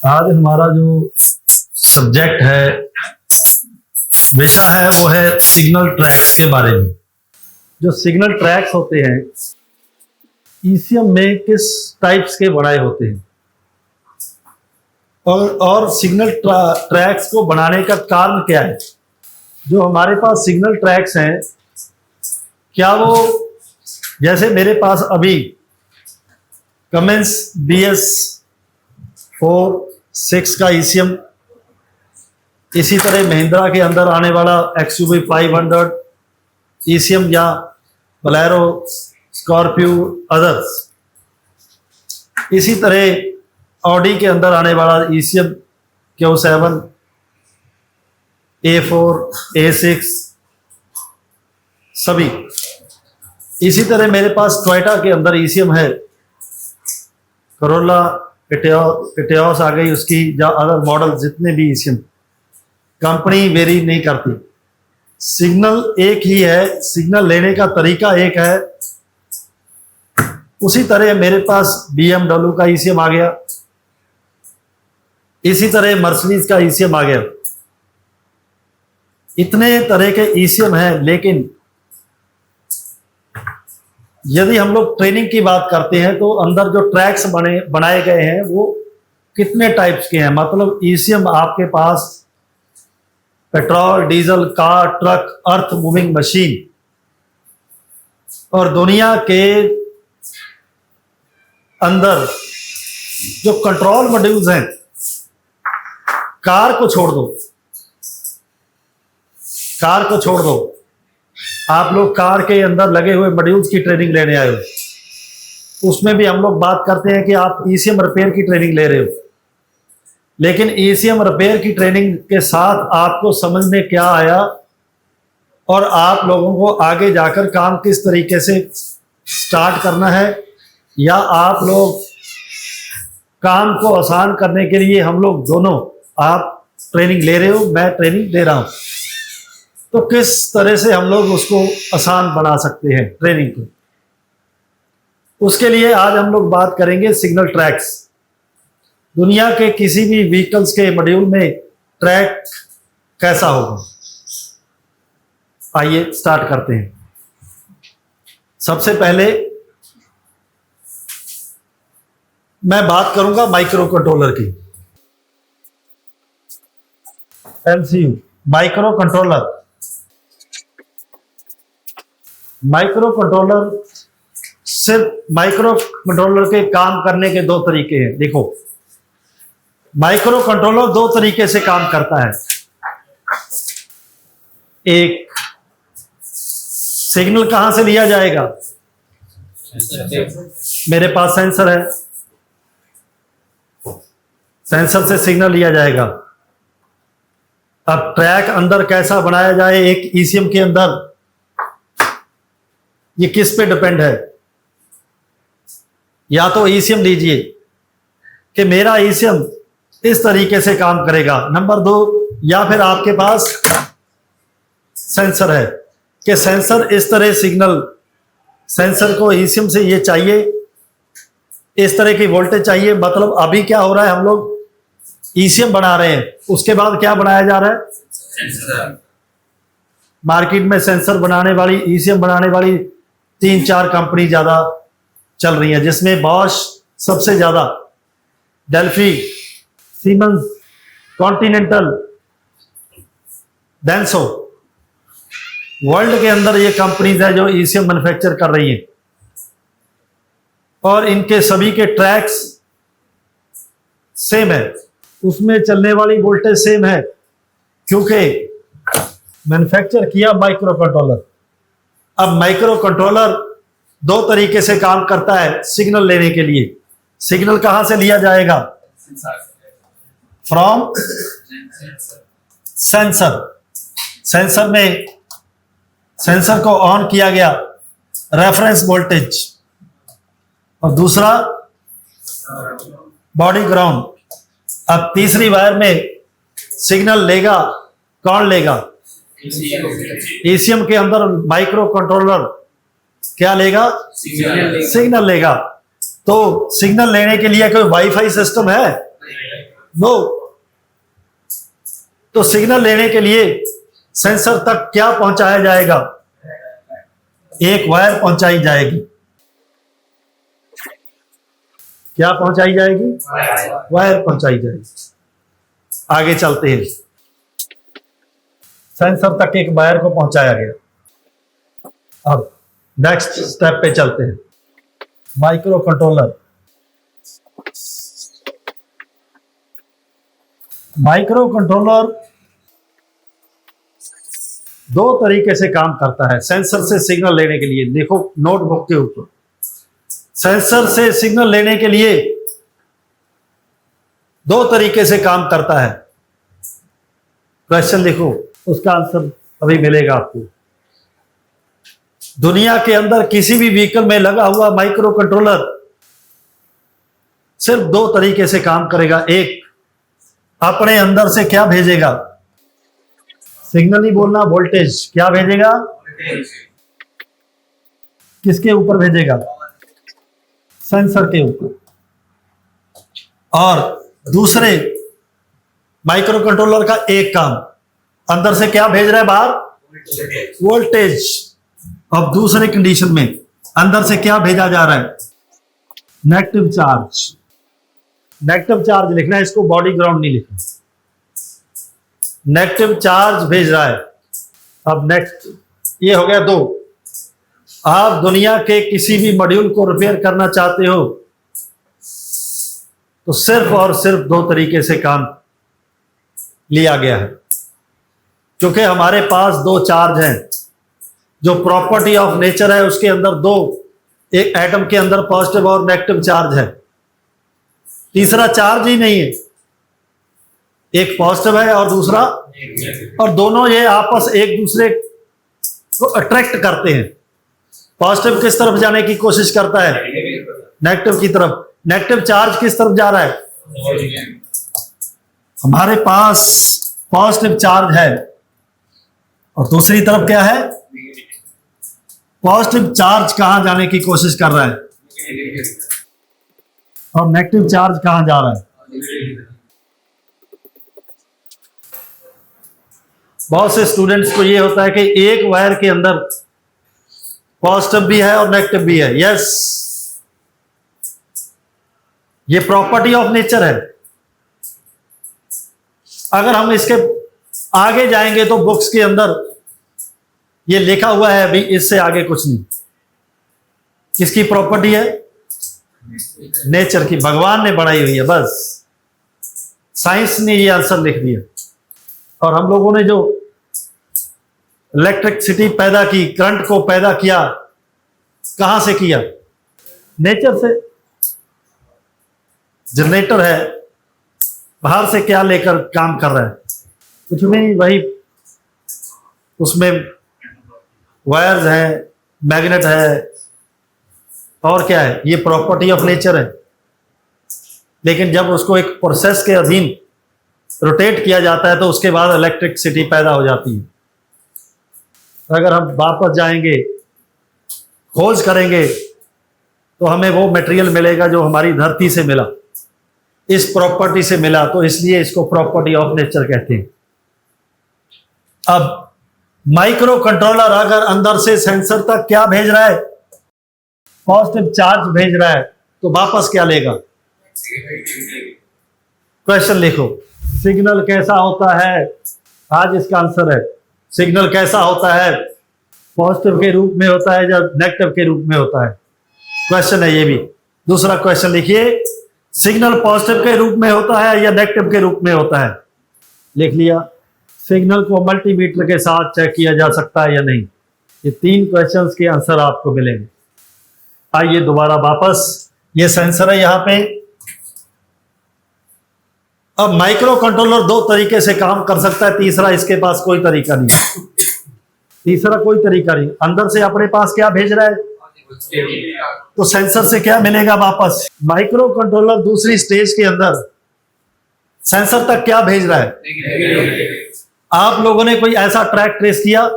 आज हमारा जो सब्जेक्ट है, विषय है, वो है सिग्नल ट्रैक्स के बारे में। जो सिग्नल ट्रैक्स होते हैं ईसीएम में किस टाइप्स के बनाए होते हैं और सिग्नल ट्रैक्स को बनाने का कारण क्या है। जो हमारे पास सिग्नल ट्रैक्स हैं, क्या वो जैसे मेरे पास अभी कमेंस BS46 का ईसीएम, इसी तरह महिंद्रा के अंदर आने वाला XUV 500 ईसीएम या बोलेरो, स्कॉर्पियो, अदर्स, इसी तरह ऑडी के अंदर आने वाला ईसीएम Q7, A4, A6 सभी। इसी तरह मेरे पास टोयोटा के अंदर ईसीएम है, करोला, इटियोस आ गई उसकी, या अदर मॉडल जितने भी ईसीएम, कंपनी वेरी नहीं करती, सिग्नल एक ही है, सिग्नल लेने का तरीका एक है। उसी तरह मेरे पास BMW का ईसीएम आ गया, इसी तरह मर्सिडीज का ईसीएम आ गया। इतने तरह के ईसीएम हैं, लेकिन यदि हम लोग ट्रेनिंग की बात करते हैं तो अंदर जो ट्रैक्स बनाए गए हैं वो कितने टाइप्स के हैं। मतलब ईसीएम आपके पास petrol, diesel, car, truck, earth moving machine, और दुनिया के अंदर जो कंट्रोल मॉड्यूल्स हैं, कार को छोड़ दो, आप लोग कार के अंदर लगे हुए मॉड्यूल्स की ट्रेनिंग लेने आए हो, उसमें भी हम लोग बात करते हैं कि आप ईसीएम रिपेयर की ट्रेनिंग ले रहे हो। लेकिन ईसीएम रिपेयर की ट्रेनिंग के साथ आपको समझ में क्या आया और आप लोगों को आगे जाकर काम किस तरीके से स्टार्ट करना है, या आप लोग काम को आसान करने के लिए हम लोग दोनों, आप ट्रेनिंग ले रहे हो, मैं ट्रेनिंग दे रहा हूं, तो किस तरह से हम लोग उसको आसान बना सकते हैं ट्रेनिंग को। उसके लिए आज हम लोग बात करेंगे सिग्नल ट्रैक्स। दुनिया के किसी भी व्हीकल्स के मॉड्यूल में ट्रैक कैसा होगा, आइए स्टार्ट करते हैं। सबसे पहले मैं बात करूंगा माइक्रो कंट्रोलर की। MCU micro controller. सिर्फ माइक्रो कंट्रोलर के काम करने के दो तरीके हैं। देखो, माइक्रो कंट्रोलर दो तरीके से काम करता है। एक, सिग्नल कहां से लिया जाएगा, मेरे पास सेंसर है, सेंसर से सिग्नल लिया जाएगा। अब ट्रैक अंदर कैसा बनाया जाए एक ईसीएम के अंदर, ये किस पे डिपेंड है। या तो ईसीएम लीजिए कि मेरा ईसीएम इस तरीके से काम करेगा, नंबर 2, या फिर आपके पास सेंसर है कि सेंसर इस तरह सिग्नल, सेंसर को ईसीएम से ये चाहिए, इस तरह की वोल्टेज चाहिए। मतलब अभी क्या हो रहा है, हम लोग ईसीएम बना रहे हैं, उसके बाद क्या बनाया जा रहा है, सेंसर। मार्केट में सेंसर बनाने वाली, ईसीएम बनाने वाली 3-4 कंपनी ज्यादा चल रही है, जिसमें बॉश सबसे ज्यादा, Delphi, siemens, continental, Denso, world के अंदर ये कंपनीज है जो ईसीएम मैन्युफैक्चर कर रही हैं। और इनके सभी के ट्रैक्स सेम है, उसमें चलने वाली वोल्टेज सेम है, क्योंकि मैन्युफैक्चर किया माइक्रो कंट्रोलर। अब माइक्रो कंट्रोलर दो तरीके से काम करता है सिग्नल लेने के लिए। सिग्नल कहां से लिया जाएगा, फ्रॉम सेंसर। सेंसर में, सेंसर को ऑन किया गया, रेफरेंस वोल्टेज, और दूसरा बॉडी ग्राउंड। अब तीसरी वायर में सिग्नल लेगा, कौन लेगा, ईसीएम के अंदर माइक्रो कंट्रोलर क्या लेगा, सिग्नल लेगा। तो सिग्नल लेने के लिए कोई वाईफाई सिस्टम है, नो। तो सिग्नल लेने के लिए सेंसर तक क्या पहुंचाया जाएगा? एक वायर पहुंचाई जाएगी। क्या पहुंचाई जाएगी? वायर पहुंचाई जाएगी। आगे चलते हैं। सेंसर तक एक वायर को पहुंचाया गया। अब नेक्स्ट स्टेप पे चलते हैं। Micro controller. माइक्रो कंट्रोलर दो तरीके से काम करता है सेंसर से सिग्नल लेने के लिए। देखो नोटबुक के ऊपर, सेंसर से सिग्नल लेने के लिए दो तरीके से काम करता है। क्वेश्चन लिखो, उसका आंसर अभी मिलेगा आपको। दुनिया के अंदर किसी भी व्हीकल में लगा हुआ माइक्रो कंट्रोलर सिर्फ दो तरीके से काम करेगा। एक, अपने अंदर से क्या भेजेगा? सिग्नल ही बोलना, वोल्टेज। क्या भेजेगा? किसके ऊपर भेजेगा? सेंसर के ऊपर। और दूसरे, माइक्रो कंट्रोलर का एक काम, अंदर से क्या भेज रहा है बाहर? वोल्टेज। अब दूसरे कंडीशन में अंदर से क्या भेजा जा रहा है? Negative charge. नेगेटिव चार्ज लिखना है, इसको बॉडी ग्राउंड नहीं लिखना। नेगेटिव चार्ज भेज रहा है। अब नेक्स्ट, ये हो गया दो। आप दुनिया के किसी भी मॉड्यूल को रिपेयर करना चाहते हो तो सिर्फ और सिर्फ दो तरीके से काम लिया गया है, क्योंकि हमारे पास दो चार्ज हैं। जो प्रॉपर्टी ऑफ नेचर है उसके अंदर दो, एक एटम के अंदर पॉजिटिव और नेगेटिव चार्ज है, तीसरा चार्ज ही नहीं है। एक पॉजिटिव है और दूसरा, और दोनों ये आपस एक दूसरे को अट्रैक्ट करते हैं। पॉजिटिव किस तरफ जाने की कोशिश करता है? नेगेटिव की तरफ। नेगेटिव चार्ज किस तरफ जा रहा है? हमारे पास पॉजिटिव चार्ज है और दूसरी तरफ क्या है? पॉजिटिव चार्ज कहां जाने की कोशिश कर रहा है और नेगेटिव चार्ज कहां जा रहा है? बहुत से स्टूडेंट्स को ये होता है कि एक वायर के अंदर पॉजिटिव भी है और नेगेटिव भी है। यस, ये प्रॉपर्टी ऑफ नेचर है। अगर हम इसके आगे जाएंगे तो बुक्स के अंदर ये लिखा हुआ है, अभी इससे आगे कुछ नहीं। किसकी प्रॉपर्टी है? नेचर की, भगवान ने बनाई हुई है। बस साइंस ने ये आंसर लिख दिया। और हम लोगों ने जो इलेक्ट्रिसिटी पैदा की, करंट को पैदा किया, कहां से किया? नेचर से। जनरेटर है, बाहर से क्या लेकर काम कर रहा है? कुछ भी नहीं, वही उसमें वायर्स हैं, मैग्नेट है, और क्या है? ये प्रॉपर्टी ऑफ नेचर है। लेकिन जब उसको एक प्रोसेस के अधीन रोटेट किया जाता है तो उसके बाद इलेक्ट्रिसिटी पैदा हो जाती है। अगर हम वापस जाएंगे, खोज करेंगे, तो हमें वो मटेरियल मिलेगा जो हमारी धरती से मिला, इस प्रॉपर्टी से मिला, तो इसलिए इसको प्रॉपर्टी ऑफ नेचर कहते हैं। अब माइक्रो कंट्रोलर अगर अंदर से सेंसर तक क्या भेज रहा है? पॉजिटिव चार्ज भेज रहा है, तो वापस क्या लेगा? क्वेश्चन लिखो, सिग्नल कैसा होता है? आज इसका आंसर है, सिग्नल कैसा होता है? पॉजिटिव के रूप में होता है या नेगेटिव के रूप में होता है? क्वेश्चन है ये भी। दूसरा क्वेश्चन लिखिए, सिग्नल पॉजिटिव के रूप में होता है या नेगेटिव के रूप में होता है? लिख लिया। सिग्नल को मल्टीमीटर के साथ चेक किया जा सकता है या नहीं? ये तीन क्वेश्चंस के आंसर आपको मिलेंगे। आइए दोबारा वापस, ये सेंसर है यहाँ पे। अब माइक्रो कंट्रोलर दो तरीके से काम कर सकता है, तीसरा इसके पास कोई तरीका नहीं। तीसरा कोई तरीका नहीं। अंदर से अपने पास क्या भेज रहा है? तो सेंसर से क्या मिलेगा वापस? माइक्रो कंट्रोलर दूसरी स्टेज के अंदर सेंसर तक क्या भेज रहा है? आप लोगों ने कोई ऐसा ट्रैक ट्रेस किया,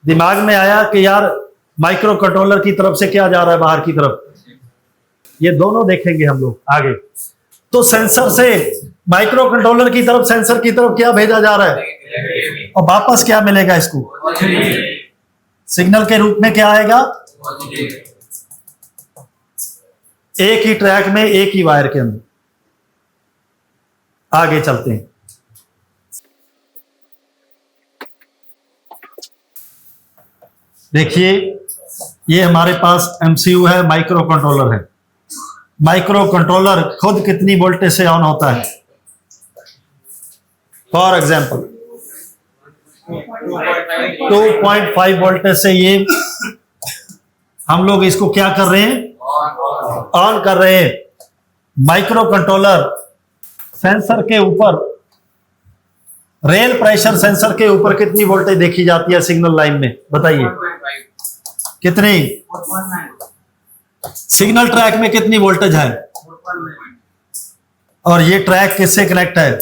दिमाग में आया कि यार माइक्रो कंट्रोलर की तरफ से क्या जा रहा है बाहर की तरफ? ये दोनों देखेंगे हम लोग आगे। तो सेंसर से माइक्रो कंट्रोलर की तरफ, सेंसर की तरफ क्या भेजा जा रहा है और वापस क्या मिलेगा इसको? सिग्नल के रूप में क्या आएगा? एक ही ट्रैक में, एक ही वायर के अंदर। आगे चलते हैं। देखिए, ये हमारे पास एमसीयू है, माइक्रो कंट्रोलर है। माइक्रो कंट्रोलर खुद कितनी वोल्टेज से ऑन होता है? फॉर एग्जांपल 2.5 वोल्टेज से ये हम लोग इसको क्या कर रहे हैं? ऑन कर रहे हैं। माइक्रो कंट्रोलर सेंसर के ऊपर, रेल प्रेशर सेंसर के ऊपर कितनी वोल्टेज देखी जाती है सिग्नल लाइन में? बताइए कितनी? सिग्नल ट्रैक में कितनी वोल्टेज है? और ये ट्रैक किससे कनेक्ट है?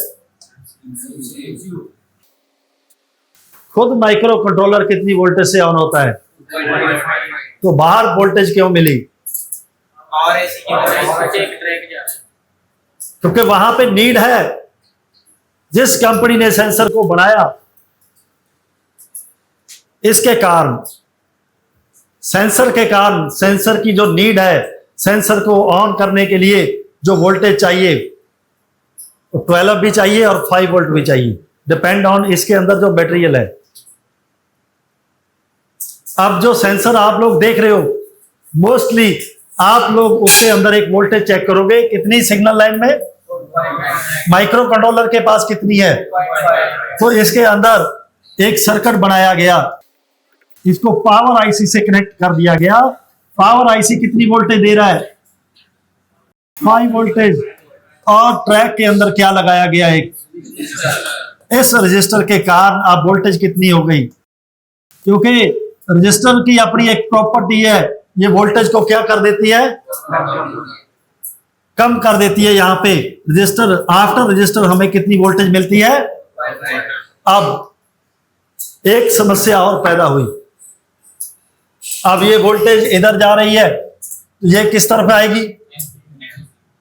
खुद माइक्रो कंट्रोलर कितनी वोल्टेज से ऑन होता है? तो बाहर वोल्टेज क्यों मिली? क्योंकि वहां पे नीड है। जिस कंपनी ने सेंसर को बनाया, इसके कारण, सेंसर के कारण, सेंसर की जो नीड है, सेंसर को ऑन करने के लिए जो वोल्टेज चाहिए, तो 12 भी चाहिए और 5 वोल्ट भी चाहिए, डिपेंड ऑन इसके अंदर जो मटेरियल है। अब जो सेंसर आप लोग देख रहे हो, मोस्टली आप लोग उसके अंदर एक वोल्टेज चेक करोगे, कितनी सिग्नल लाइन में? माइक्रो कंट्रोलर के पास कितनी है? तो इसके अंदर एक सर्किट बनाया गया, इसको पावर आईसी से कनेक्ट कर दिया गया। पावर आईसी कितनी वोल्टेज दे रहा है? 5 वोल्टेज। और ट्रैक के अंदर क्या लगाया गया? एक इस रजिस्टर के कारण अब वोल्टेज कितनी हो गई? क्योंकि रजिस्टर की अपनी एक प्रॉपर्टी है, ये वोल्टेज को क्या कर देती है? कम कर देती है। यहां पे रजिस्टर, आफ्टर रजिस्टर हमें कितनी वोल्टेज मिलती है? अब एक समस्या और पैदा हुई। अब ये वोल्टेज इधर जा रही है, ये किस तरफ आएगी?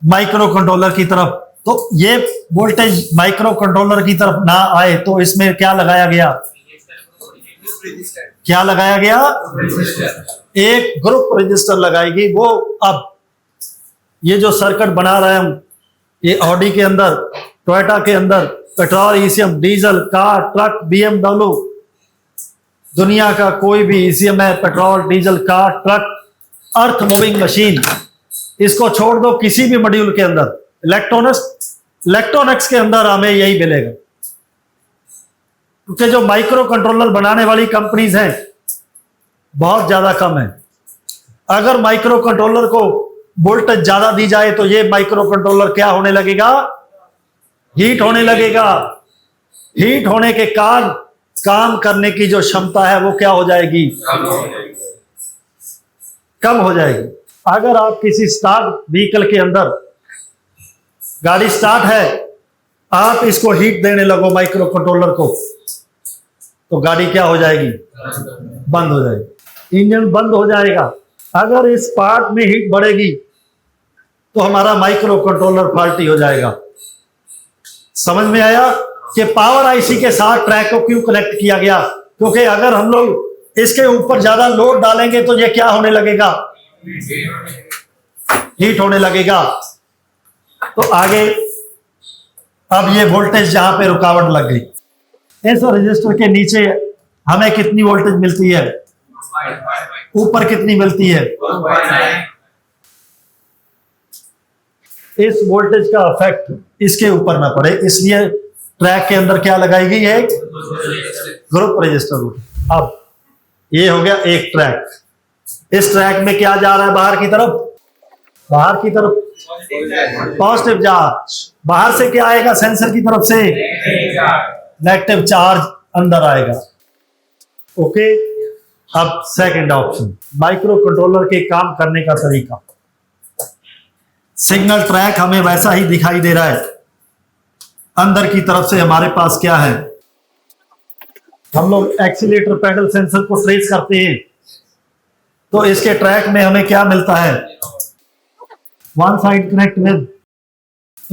माइक्रो कंट्रोलर की तरफ। तो ये वोल्टेज माइक्रो कंट्रोलर की तरफ ना आए तो इसमें क्या लगाया गया? क्या लगाया गया? एक ग्रुप रजिस्टर लगाएगी। वो अब ये जो सर्किट बना रहे हैं हम, ये ऑडी के अंदर, टोयोटा के अंदर, petrol, ECM, diesel, car, truck, BMW, दुनिया का कोई भी ईसीएम है, petrol, diesel, car, truck, earth moving machine, इसको छोड़ दो किसी भी मॉड्यूल के अंदर, इलेक्ट्रॉनिक्स के अंदर हमें यही मिलेगा। क्योंकि जो माइक्रो कंट्रोलर बनाने वाली कंपनीज हैं बहुत ज्यादा कम है। अगर माइक्रो कंट्रोलर को वोल्टेज ज्यादा दी जाए तो ये माइक्रो कंट्रोलर क्या होने लगेगा? हीट होने लगेगा। हीट होने के कारण काम करने की जो क्षमता है वो क्या हो जाएगी? कम हो जाएगी। अगर आप किसी स्टार्ट व्हीकल के अंदर, गाड़ी स्टार्ट है, आप इसको हीट देने लगो माइक्रो कंट्रोलर को, तो गाड़ी क्या हो जाएगी? बंद हो जाएगी, इंजन बंद हो जाएगा। अगर इस पार्ट में हीट बढ़ेगी तो हमारा माइक्रो कंट्रोलर फॉल्टी हो जाएगा। समझ में आया कि पावर आईसी के साथ ट्रैक को क्यों कनेक्ट किया गया? क्योंकि अगर हम लोग इसके ऊपर ज्यादा लोड डालेंगे तो ये क्या होने लगेगा? हीट होने लगेगा। तो आगे अब ये वोल्टेज यहां पे रुकावट लग गई। इस रजिस्टर के नीचे हमें कितनी वोल्टेज मिलती है? ऊपर कितनी मिलती है? इस वोल्टेज का इफेक्ट इसके ऊपर ना पड़े, इसलिए ट्रैक के अंदर क्या लगाई गई है? Group register. अब ये हो गया एक ट्रैक। इस ट्रैक में क्या जा रहा है? बाहर की तरफ, बाहर की तरफ पॉजिटिव चार्ज। बाहर से क्या आएगा? सेंसर की तरफ से नेगेटिव चार्ज अंदर आएगा। ओके। अब सेकंड ऑप्शन, माइक्रो कंट्रोलर के काम करने का तरीका। सिग्नल ट्रैक हमें वैसा ही दिखाई दे रहा है। अंदर की तरफ से हमारे पास क्या है? हम लोग एक्सीलेटर पेडल सेंसर को ट्रेस करते हैं, तो इसके ट्रैक में हमें क्या मिलता है? वन साइड कनेक्ट विद,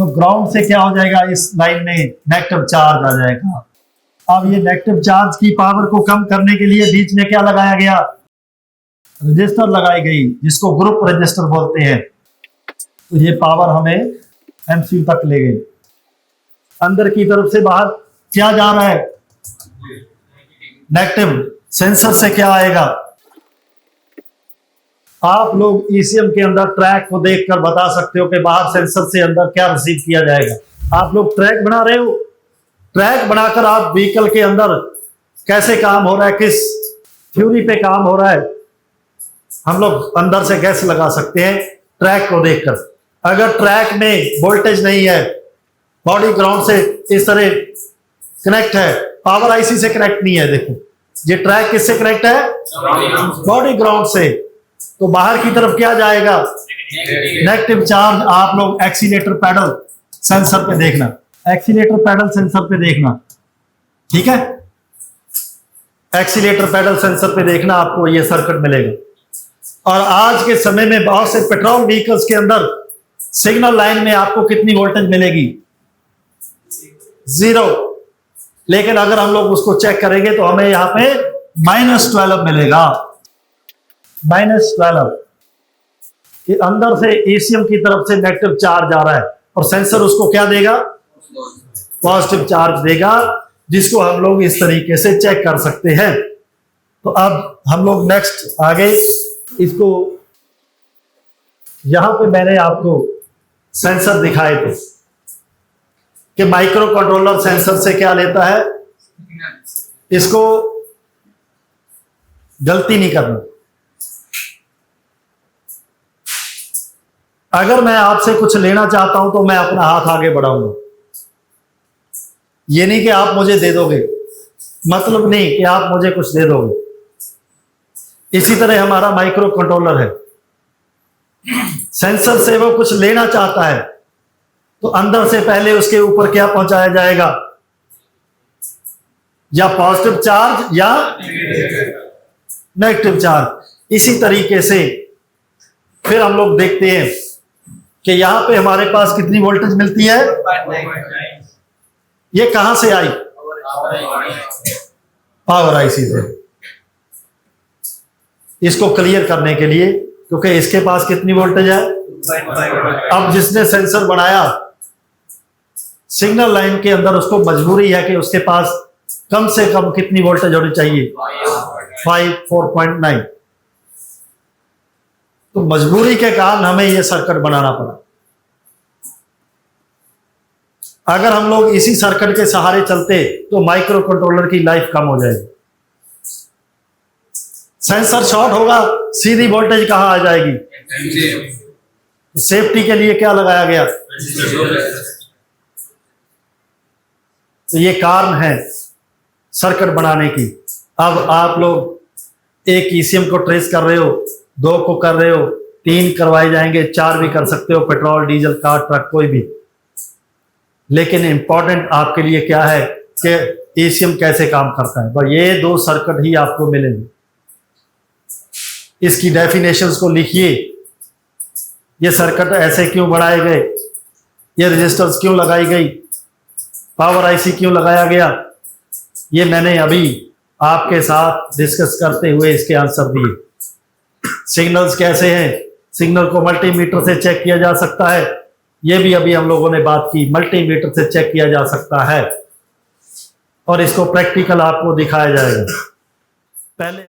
तो ग्राउंड से क्या हो जाएगा, इस लाइन में नेगेटिव चार्ज आ जाएगा। अब ये नेगेटिव चार्ज की पावर को कम करने के लिए बीच में क्या लगाया गया, रजिस्टर लगाई गई, जिसको ग्रुप रजिस्टर बोलते हैं। तो ये पावर हमें एमसीयू तक ले गई। अंदर की तरफ से बाहर क्या जा रहा है, नेगेटिव। सेंसर से क्या आएगा, आप लोग ईसीएम के अंदर ट्रैक को देखकर बता सकते हो कि बाहर सेंसर से अंदर क्या रिसीव किया जाएगा। आप लोग ट्रैक बना रहे हो, ट्रैक बनाकर आप व्हीकल के अंदर कैसे काम हो रहा है, किस थ्योरी पे काम हो रहा है, हम लोग अंदर से गैस लगा सकते हैं ट्रैक को देखकर। अगर ट्रैक में वोल्टेज नहीं है, बॉडी ग्राउंड से इस तरह कनेक्ट है, पावर आईसी से कनेक्ट नहीं है, देखो ये ट्रैक किससे कनेक्ट है, बॉडी ग्राउंड से। तो बाहर की तरफ क्या जाएगा, नेगेटिव चार्ज। आप लोग एक्सीलेटर पैडल सेंसर पे देखना, एक्सीलेटर पैडल सेंसर पे देखना, ठीक है, एक्सीलेटर पैडल सेंसर पे देखना, आपको ये सर्किट मिलेगा। और आज के समय में बहुत से पेट्रोल व्हीकल्स के अंदर सिग्नल लाइन में आपको कितनी वोल्टेज मिलेगी, 0। लेकिन अगर हम लोग उसको चेक करेंगे तो हमें यहां पे -12 मिलेगा, -12 कि अंदर से ईसीएम की तरफ से नेगेटिव चार्ज आ रहा है और सेंसर उसको क्या देगा, पॉजिटिव चार्ज देगा, जिसको हम लोग इस तरीके से चेक कर सकते हैं। तो अब हम लोग नेक्स्ट आगे इसको, यहां पे मैंने आपको सेंसर दिखाए थे कि माइक्रो कंट्रोलर सेंसर से क्या लेता है, इसको गलती नहीं करना। अगर मैं आपसे कुछ लेना चाहता हूं तो मैं अपना हाथ आगे बढ़ाऊंगा, ये नहीं कि आप मुझे दे दोगे, मतलब नहीं कि आप मुझे कुछ दे दोगे। इसी तरह हमारा माइक्रो कंट्रोलर है, सेंसर से वो कुछ लेना चाहता है तो अंदर से पहले उसके ऊपर क्या पहुंचाया जाएगा, या पॉजिटिव चार्ज या नेगेटिव चार्ज। इसी तरीके से फिर हम लोग देखते हैं कि यहां पे हमारे पास कितनी वोल्टेज मिलती है, ये कहां से आई, पावर आईसी से। इसको क्लियर करने के लिए, क्योंकि इसके पास कितनी वोल्टेज है, अब जिसने सेंसर बनाया सिग्नल लाइन के अंदर उसको मजबूरी है कि उसके पास कम से कम कितनी वोल्टेज होनी चाहिए, 4.9। तो मजबूरी के कारण हमें यह सर्किट बनाना पड़ा। अगर हम लोग इसी सर्किट के सहारे चलते तो माइक्रो कंट्रोलर की लाइफ कम हो जाएगी। सेंसर शॉर्ट होगा, सीधी वोल्टेज कहां आ जाएगी, सेफ्टी के लिए क्या लगाया गया। तो ये कारण है सर्किट बनाने की। अब आप लोग एक ईसीएम को ट्रेस कर रहे हो, 2 को कर रहे हो, 3 करवाए जाएंगे, 4 भी कर सकते हो, पेट्रोल डीजल कार ट्रक कोई भी। लेकिन इंपॉर्टेंट आपके लिए क्या है कि ईसीएम कैसे काम करता है। बस ये 2 सर्किट ही आपको मिलेंगे। इसकी डेफिनेशंस को लिखिए, ये सर्किट ऐसे क्यों बनाए गए, ये रजिस्टर्स क्यों लगाई गई, पावर आईसी क्यों लगाया गया, ये मैंने अभी आपके साथ डिस्कस करते हुए इसके आंसर दिए। सिग्नल्स कैसे हैं, सिग्नल को मल्टीमीटर से चेक किया जा सकता है, ये भी अभी हम लोगों ने बात की, मल्टीमीटर से चेक किया जा सकता है और इसको प्रैक्टिकल आपको दिखाया जाएगा। पहले